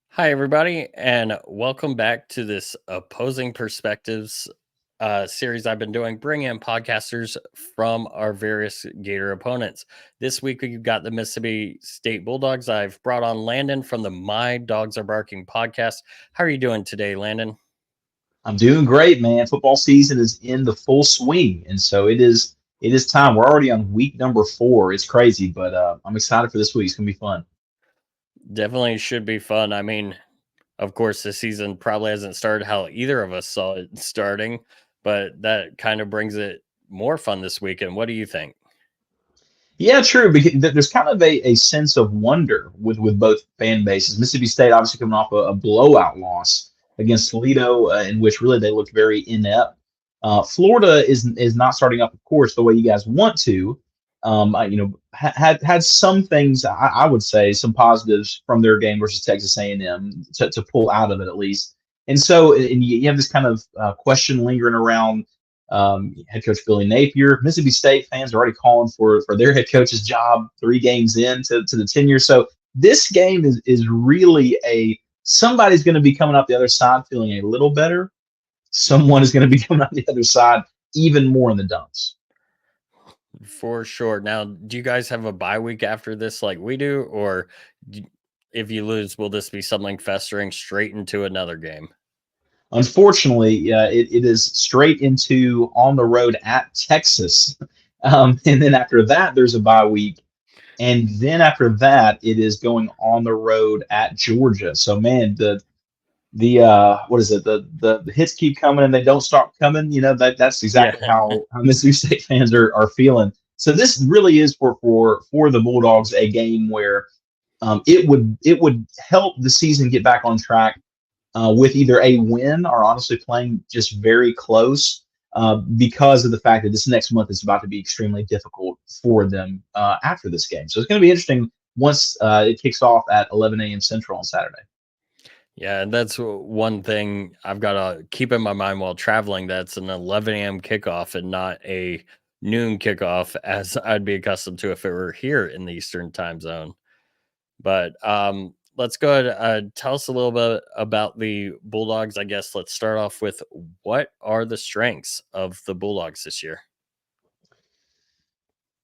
Hi, everybody, and welcome back to this Opposing Perspectives series I've been doing, bringing in podcasters from our various Gator opponents. This week, we've got the Mississippi State Bulldogs. I've brought on Landon from the My Dawgs Are Barking podcast. How are you doing today, Landon? I'm doing great, man. Football season is in the full swing, and so it is time. We're already on week number 4. It's crazy, but I'm excited for this week. It's gonna be fun. Definitely should be fun. I mean, of course, the season probably hasn't started how either of us saw it starting, but that kind of brings it more fun this weekend. What do you think? Yeah, true. Because there's kind of a sense of wonder with both fan bases. Mississippi State obviously coming off a blowout loss against Toledo, in which really they looked very inept. Florida is not starting up, of course, the way you guys want to. Had some things I would say some positives from their game versus Texas A&M to pull out of it at least. And so, and you have this kind of question lingering around head coach Billy Napier. Mississippi State fans are already calling for their head coach's job 3 games to the tenure. So this game is really somebody's going to be coming out the other side feeling a little better. Someone is going to be coming out the other side even more in the dumps. For sure. Now, do you guys have a bye week after this like we do? Or if you lose, will this be something festering straight into another game? Unfortunately, it is straight into on the road at Texas. And then after that, there's a bye week. And then after that, it is going on the road at Georgia. So man, the what is it? The hits keep coming and they don't stop coming. That's Yeah. exactly how Mississippi State fans are feeling. So this really is for the Bulldogs a game where it would help the season get back on track with either a win or honestly playing just very close because of the fact that this next month is about to be extremely difficult for them after this game. So it's going to be interesting once it kicks off at 11 a.m. Central on Saturday. Yeah. And that's one thing I've got to keep in my mind while traveling. That's an 11 a.m. kickoff and not a noon kickoff as I'd be accustomed to if it were here in the Eastern time zone. But let's go ahead. Tell us a little bit about the Bulldogs. I guess let's start off with what are the strengths of the Bulldogs this year?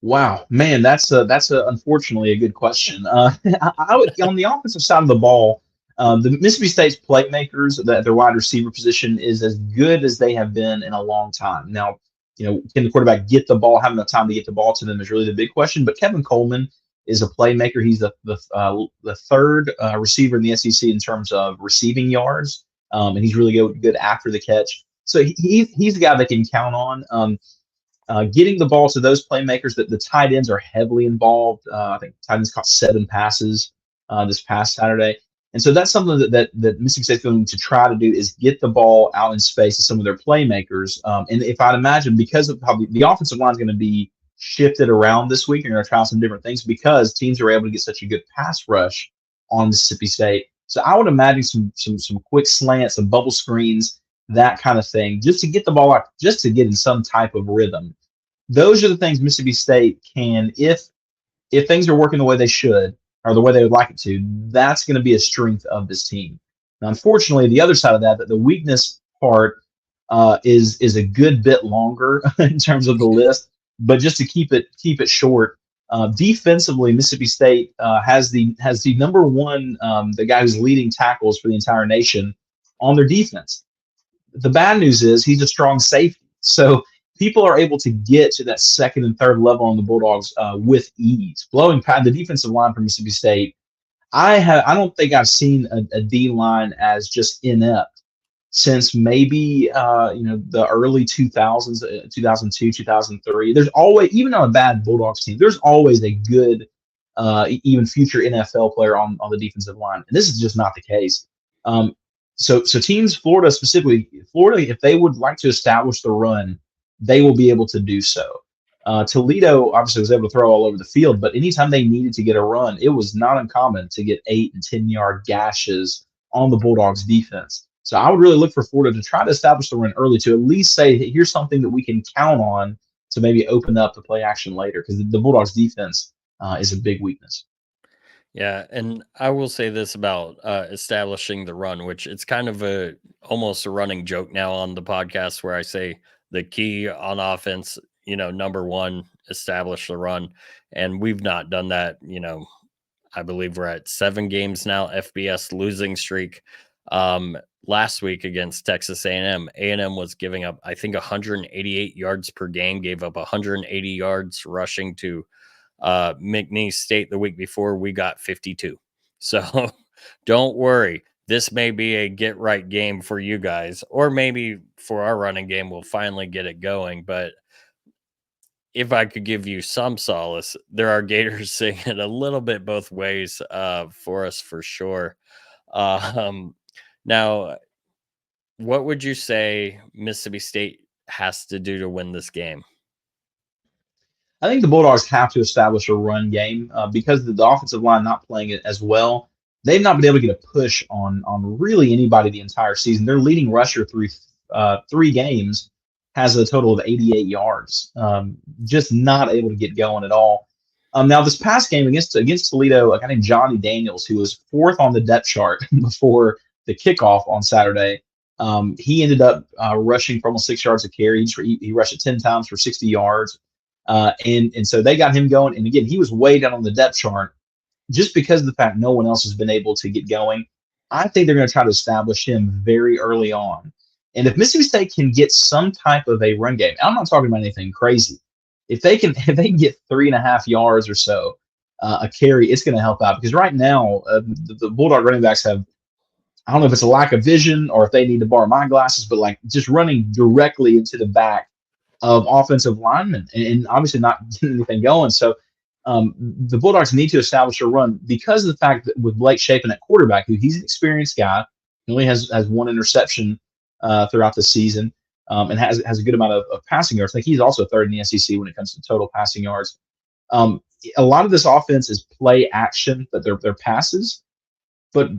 Wow, man, that's unfortunately a good question. On the offensive side of the ball, the Mississippi State's playmakers, their wide receiver position is as good as they have been in a long time. Now, can the quarterback get the ball, have enough time to get the ball to them is really the big question. But Kevin Coleman is a playmaker. He's the third receiver in the SEC in terms of receiving yards, and he's really good after the catch. So he's the guy they can count on. Getting the ball to those playmakers, that the tight ends are heavily involved. I think tight ends caught 7 passes this past Saturday. And so that's something that Mississippi State's going to try to do is get the ball out in space to some of their playmakers. And if I'd imagine, because of how the offensive line is going to be shifted around this week, they're going to try some different things because teams are able to get such a good pass rush on Mississippi State. So I would imagine some quick slants, some bubble screens, that kind of thing, just to get the ball out, just to get in some type of rhythm. Those are the things Mississippi State can, if things are working the way they should or the way they would like it to, that's going to be a strength of this team. Now, unfortunately, the other side of that the weakness part is a good bit longer in terms of the list. But just to keep it short, defensively, Mississippi State has the number one the guy who's leading tackles for the entire nation on their defense. The bad news is he's a strong safety. So people are able to get to that second and third level on the Bulldogs with ease. Blowing past the defensive line for Mississippi State, I don't think I've seen a D line as just inept since maybe the early 2000s, 2002, 2003. There's always, even on a bad Bulldogs team, there's always a good even future NFL player on the defensive line, and this is just not the case. So teams, Florida specifically, if they would like to establish the run, they will be able to do so. Toledo obviously was able to throw all over the field, but anytime they needed to get a run, it was not uncommon to get 8 and 10-yard gashes on the Bulldogs defense. So I would really look for Florida to try to establish the run early, to at least say, hey, here's something that we can count on to maybe open up the play action later, because the Bulldogs defense is a big weakness. Yeah, and I will say this about establishing the run, which it's kind of a almost a running joke now on the podcast where I say the key on offense, number one, establish the run, and we've not done that. I believe we're at 7 games now, FBS losing streak. Last week against Texas A&M, A&M was giving up, I think, 188 yards per game, gave up 180 yards rushing to McNeese State the week before. We got 52. So don't worry. This may be a get right game for you guys, or maybe for our running game, we'll finally get it going. But if I could give you some solace, there are Gators singing a little bit both ways for us for sure. Um, now, what would you say Mississippi State has to do to win this game? I think the Bulldogs have to establish a run game because the offensive line not playing it as well. They've not been able to get a push on really anybody the entire season. Their leading rusher through 3 games has a total of 88 yards. Just not able to get going at all. Now this past game against Toledo, a guy named Johnny Daniels, who was fourth on the depth chart before the kickoff on Saturday, he ended up rushing for almost 6 yards a carry. He rushed it 10 times for 60 yards. And so they got him going. And again, he was way down on the depth chart just because of the fact no one else has been able to get going. I think they're going to try to establish him very early on. And if Mississippi State can get some type of a run game, I'm not talking about anything crazy. If they can get 3.5 yards or so a carry, it's going to help out because right now the Bulldog running backs have, I don't know if it's a lack of vision or if they need to borrow my glasses, but like just running directly into the back of offensive linemen and obviously not getting anything going. So the Bulldogs need to establish a run because of the fact that with Blake Shapen at quarterback, who he's an experienced guy, he only has 1 interception throughout the season and has a good amount of passing yards. I think he's also third in the SEC when it comes to total passing yards. A lot of this offense is play action, but they're passes. But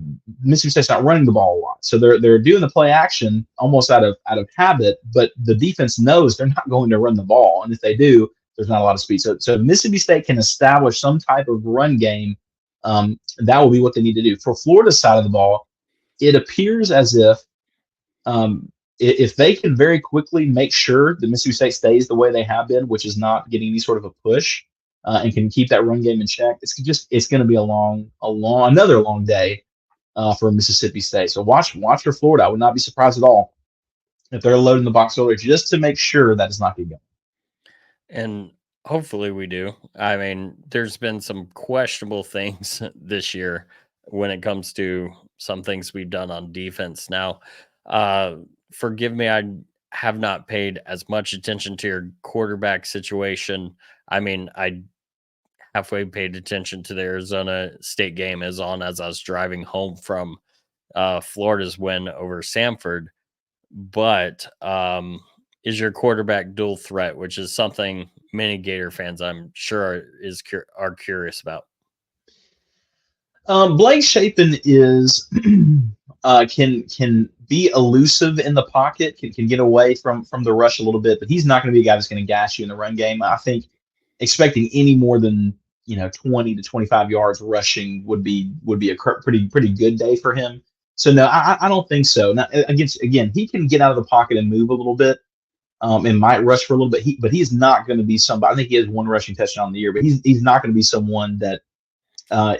Mississippi State's not running the ball a lot, so they're doing the play action almost out of habit. But the defense knows they're not going to run the ball, and if they do, there's not a lot of speed. So Mississippi State can establish some type of run game. That will be what they need to do. For Florida's side of the ball, it appears as if they can very quickly make sure that Mississippi State stays the way they have been, which is not getting any sort of a push, and can keep that run game in check, it's going to be another long day for Mississippi State. So watch for Florida. I would not be surprised at all if they're loading the box earlier just to make sure that is not going to go. And hopefully we do. I mean, there's been some questionable things this year when it comes to some things we've done on defense. Now, forgive me, I have not paid as much attention to your quarterback situation. I mean, I halfway paid attention to the Arizona State game as I was driving home from Florida's win over Samford. But is your quarterback dual threat, which is something many Gator fans, I'm sure, are curious about. Blake Shapen is can be elusive in the pocket, can get away from the rush a little bit, but he's not going to be a guy that's going to gash you in the run game. I think expecting any more than 20 to 25 yards rushing would be a pretty good day for him. So no, I don't think so. Now, again, he can get out of the pocket and move a little bit, and might rush for a little bit. But he's not going to be somebody. I think he has 1 rushing touchdown in the year, but he's not going to be someone that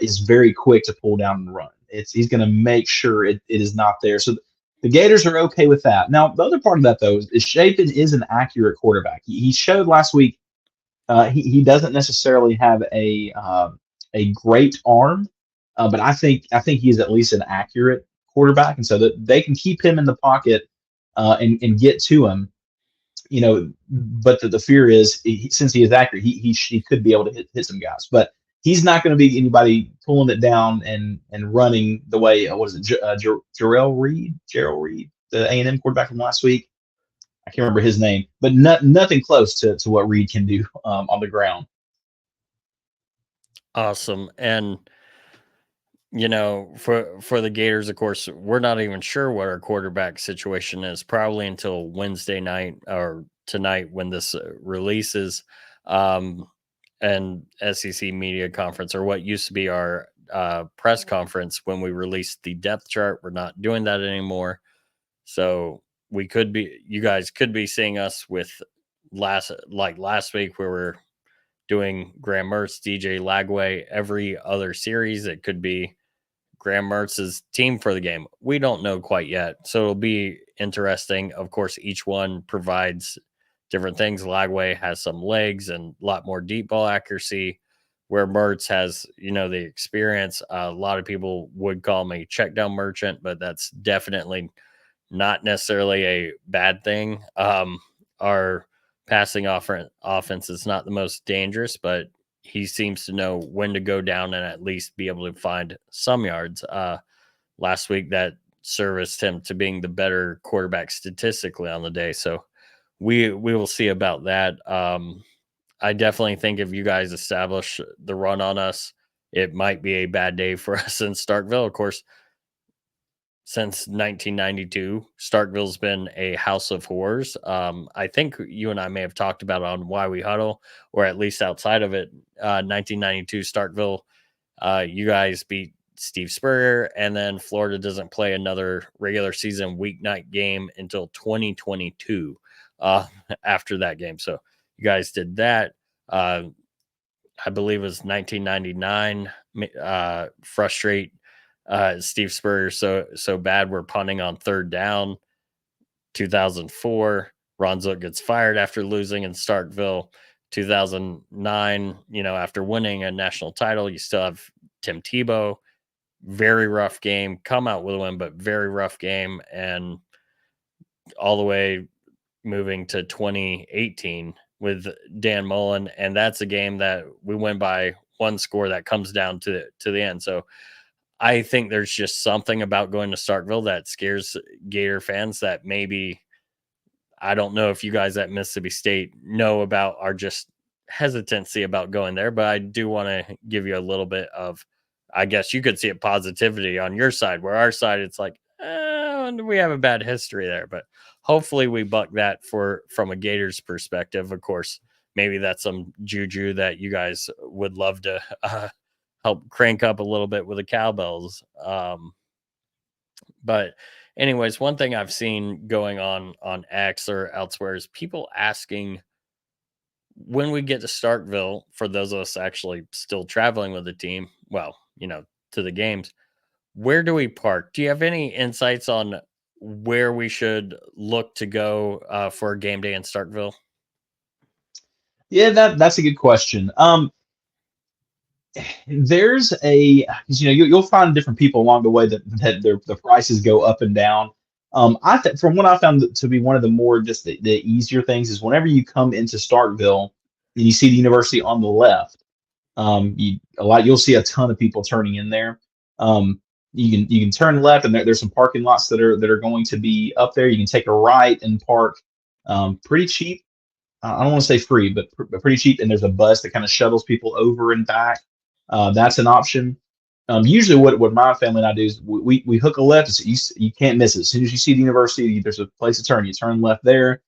is very quick to pull down and run. He's going to make sure it is not there. So the Gators are okay with that. Now the other part of that though is Shapen is an accurate quarterback. He showed last week. He doesn't necessarily have a great arm, but I think he is at least an accurate quarterback, and so that they can keep him in the pocket and get to him. But the fear is since he is accurate, he could be able to hit some guys, but he's not going to be anybody pulling it down and running the way what is it, Jarrell Reed, the A&M quarterback from last week. I can't remember his name, but nothing close to what Reed can do on the ground. Awesome. And for the Gators, of course, we're not even sure what our quarterback situation is probably until Wednesday night or tonight when this releases. And SEC media conference, or what used to be our press conference when we released the depth chart. We're not doing that anymore. So you guys could be seeing us with last week where we're doing Graham Mertz, DJ Lagway every other series. It could be Graham Mertz's team for the game. We don't know quite yet. So it'll be interesting. Of course, each one provides different things. Lagway has some legs and a lot more deep ball accuracy, where Mertz has, the experience. A lot of people would call me check down merchant, but that's definitely not necessarily a bad thing. Our passing offense is not the most dangerous, but he seems to know when to go down and at least be able to find some yards. Last week, that serviced him to being the better quarterback statistically on the day. So we will see about that. I definitely think if you guys establish the run on us, it might be a bad day for us in Starkville. Of course, since 1992, Starkville's been a house of horrors. I think you and I may have talked about it on Why We Huddle, or at least outside of it. 1992 Starkville, you guys beat Steve Spurrier, and then Florida doesn't play another regular season weeknight game until 2022 after that game. So you guys did that. I believe it was 1999. Frustrate Steve Spurrier so bad we're punting on third down. 2004, Ron Zook gets fired after losing in Starkville. 2009, after winning a national title, you still have Tim Tebow. Very rough game. Come out with a win, but very rough game. And all the way moving to 2018 with Dan Mullen, and that's a game that we win by one score that comes down to the end. So I think there's just something about going to Starkville that scares Gator fans that maybe, I don't know if you guys at Mississippi State know about our just hesitancy about going there, but I do want to give you a little bit of, I guess you could see it positivity on your side, where our side, it's like, we have a bad history there, but hopefully we buck that from a Gators perspective. Of course, maybe that's some juju that you guys would love to help crank up a little bit with the cowbells. But anyways, one thing I've seen going on X or elsewhere is people asking when we get to Starkville, for those of us actually still traveling with the team, well, to the games, where do we park? Do you have any insights on where we should look to go for game day in Starkville? Yeah, that's a good question. There's you'll find different people along the way that the prices go up and down. From what I found to be one of the more just the easier things is whenever you come into Starkville and you see the university on the left, you'll see a ton of people turning in there. You can turn left, and there's some parking lots that are going to be up there. You can take a right and park pretty cheap. I don't want to say free, but pretty cheap. And there's a bus that kind of shuttles people over and back. That's an option. Usually, what my family and I do is we hook a left. So you can't miss it. As soon as you see the university, there's a place to turn. You turn left there.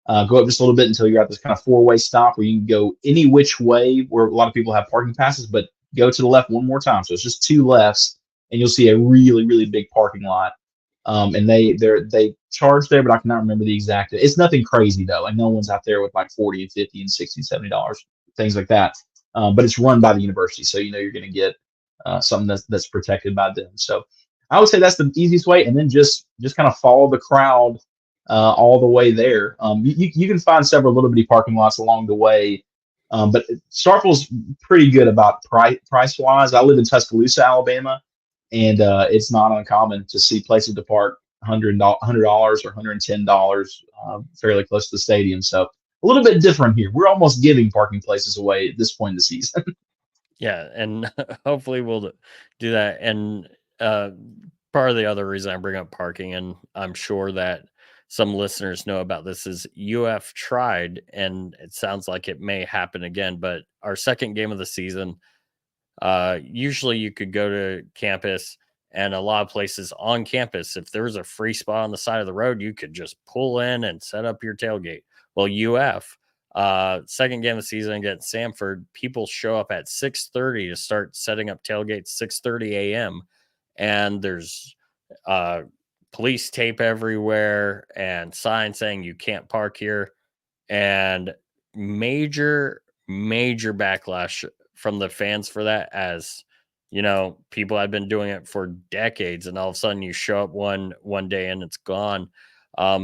Go up just a little bit until you're at this kind of four-way stop where you can go any which way, where a lot of people have parking passes, but go to the left one more time. So it's just two lefts, and you'll see a really, really big parking lot. And they charge there, but I cannot remember the exact. It's nothing crazy though. Like no one's out there with like 40 and 50 and 60 and $70, things like that. But it's run by the university, so you're going to get something that's protected by them. So I would say that's the easiest way, and then just kind of follow the crowd all the way there. You can find several little bitty parking lots along the way, but Starkville's pretty good about price wise. I live in Tuscaloosa, Alabama, and it's not uncommon to see places to park $100 or $110 fairly close to the stadium. So a little bit different here. We're almost giving parking places away at this point in the season. Yeah, and hopefully we'll do that. And part of the other reason I bring up parking, and I'm sure that some listeners know about this, is UF tried, and it sounds like it may happen again. But our second game of the season, usually you could go to campus, and a lot of places on campus, if there was a free spot on the side of the road, you could just pull in and set up your tailgate. Well, UF Second game of the season against Samford, people show up at 6:30 to start setting up tailgates 6:30 a.m. and there's uh, police tape everywhere and signs saying you can't park here, and major backlash from the fans for that, as people had been doing it for decades, and all of a sudden you show up one day and it's gone.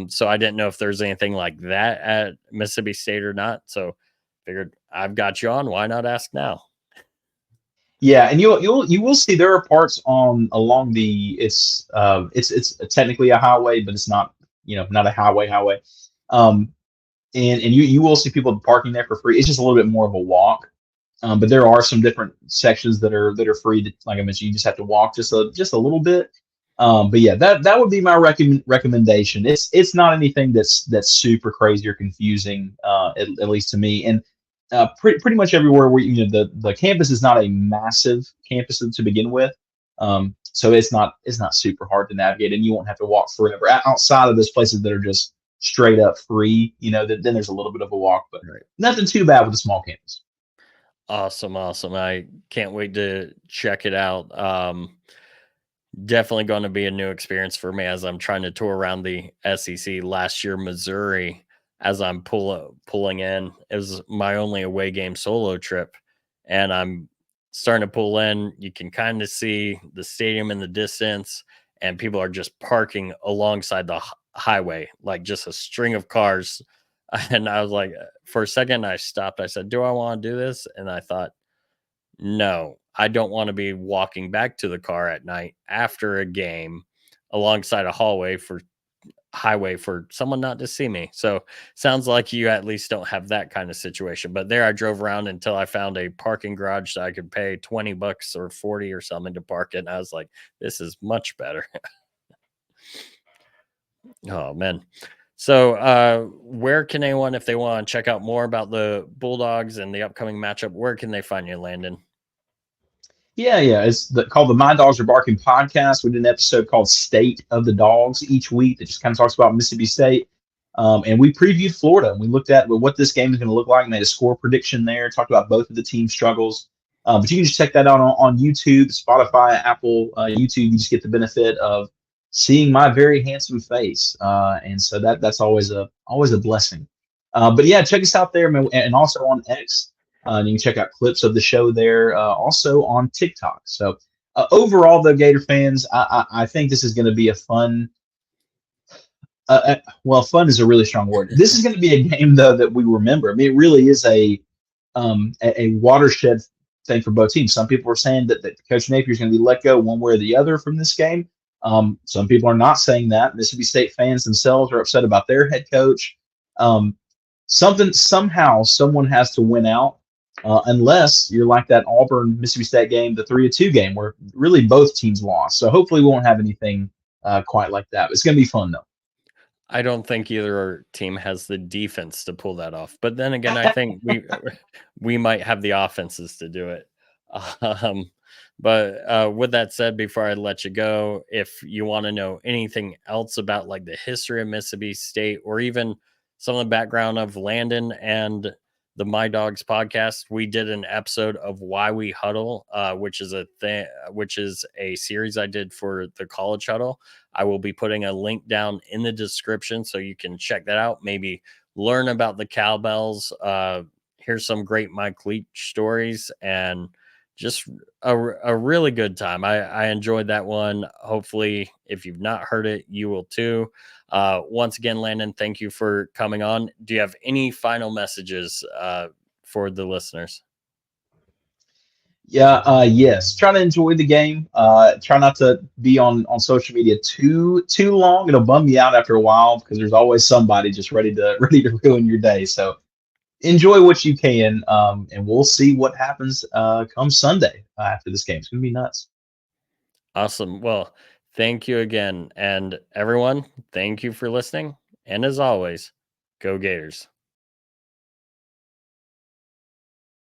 So I didn't know if there's anything like that at Mississippi State or not, so figured I've got you on, why not ask now? Yeah, and you will see there are parts on along the it's technically a highway, but it's not, not a highway. Um, and you will see people parking there for free. It's just a little bit more of a walk. But there are some different sections that are free. Like I mentioned, you just have to walk just a little bit. But yeah, that would be my recommendation. It's not anything that's super crazy or confusing, at least to me. And pretty much everywhere where the campus is not a massive campus to begin with. So it's not super hard to navigate, and you won't have to walk forever. Outside of those places that are just straight up free, then there's a little bit of a walk, but Right. nothing too bad with a small campus. Awesome, awesome. I can't wait to check it out. Definitely going to be a new experience for me as I'm trying to tour around the SEC. Last year, Missouri, as I'm pulling in, it was my only away game solo trip, and I'm starting to pull in. You can kind of see the stadium in the distance, and people are just parking alongside the highway, like just a string of cars. And I was like, for a second, I stopped. I said, "Do I want to do this?" And I thought, no, I don't want to be walking back to the car at night after a game alongside a highway for someone not to see me. So sounds like you at least don't have that kind of situation. But there I drove around until I found a parking garage that I could pay $20 or 40 or something to park it. And I was like, this is much better. Oh man. So where can anyone, if they want to check out more about the Bulldogs and the upcoming matchup, where can they find you, Landon? Yeah. It's called the My Dawgs Are Barking podcast. We did an episode called State of the Dogs each week that just kind of talks about Mississippi State. And we previewed Florida, and we looked at what this game is going to look like, made a score prediction there, talked about both of the team struggles. But you can just check that out on YouTube, Spotify, Apple, YouTube. You just get the benefit of seeing my very handsome face, and so that's always a blessing. But yeah, check us out there, man, and also on X. You can check out clips of the show there, also on TikTok. So overall, though, Gator fans, I think this is going to be a fun. Well, fun is a really strong word. This is going to be a game, though, that we remember. I mean, it really is a watershed thing for both teams. Some people are saying that Coach Napier is going to be let go one way or the other from this game. Some people are not saying that. Mississippi State fans themselves are upset about their head coach. Somehow someone has to win out, unless you're like that Auburn Mississippi State game, the 3-2 game, where really both teams lost. So hopefully we won't have anything quite like that. But it's going to be fun though. I don't think either team has the defense to pull that off. But then again, I think we might have the offenses to do it. Um, but with that said, before I let you go, if you want to know anything else about like the history of Mississippi State, or even some of the background of Landon and the My Dogs podcast, we did an episode of Why We Huddle, which is a series I did for the College Huddle. I will be putting a link down in the description so you can check that out. Maybe learn about the cowbells. Here's some great Mike Leach stories, and just a really good time. I enjoyed that one. Hopefully, if you've not heard it, you will too. Once again, Landon, thank you for coming on. Do you have any final messages for the listeners? Yeah, yes. Try to enjoy the game. Try not to be on social media too long. It'll bum you out after a while because there's always somebody just ready to ruin your day. So enjoy what you can, and we'll see what happens come Sunday after this game. It's gonna be nuts. Awesome. Well, thank you again. And everyone, thank you for listening. And as always, go Gators.